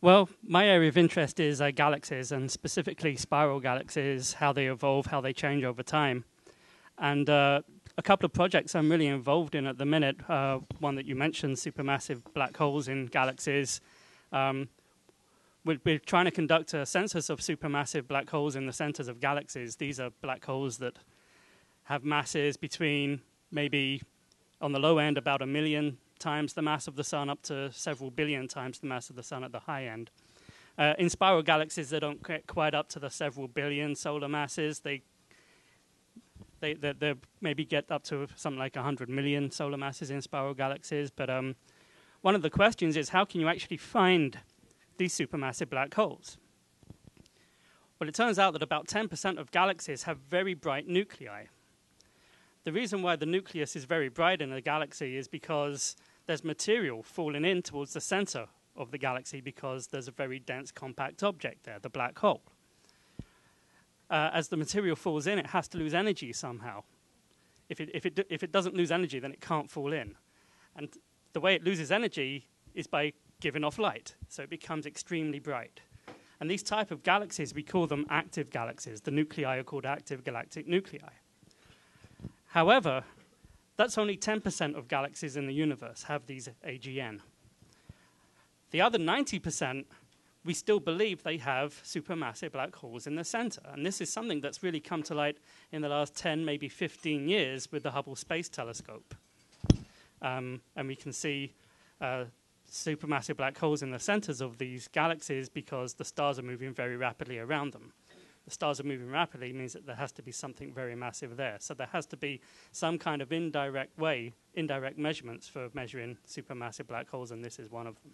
Well, my area of interest is galaxies, and specifically spiral galaxies, how they evolve, how they change over time. And a couple of projects I'm really involved in at the minute, one that you mentioned, supermassive black holes in galaxies. We're trying to conduct a census of supermassive black holes in the centers of galaxies. These are black holes that have masses between maybe, on the low end, about 1 million times the mass of the sun, up to several billion times the mass of the sun at the high end. In spiral galaxies, they don't get quite up to the several billion solar masses. They maybe get up to something like 100 million solar masses in spiral galaxies. But one of the questions is, how can you actually find these supermassive black holes? Well, it turns out that about 10% of galaxies have very bright nuclei. The reason why the nucleus is very bright in a galaxy is because there's material falling in towards the center of the galaxy because there's a very dense, compact object there, the black hole. As the material falls in, it has to lose energy somehow. If it doesn't lose energy, then it can't fall in. And the way it loses energy is by giving off light, so it becomes extremely bright. And these type of galaxies, we call them active galaxies. The nuclei are called active galactic nuclei. However, that's only 10% of galaxies in the universe have these AGN. The other 90%, we still believe they have supermassive black holes in the center. And this is something that's really come to light in the last 10, maybe 15 years with the Hubble Space Telescope. And we can see supermassive black holes in the centers of these galaxies because the stars are moving very rapidly around them. The stars are moving rapidly means that there has to be something very massive there. So there has to be some kind of indirect measurements for measuring supermassive black holes, and this is one of them.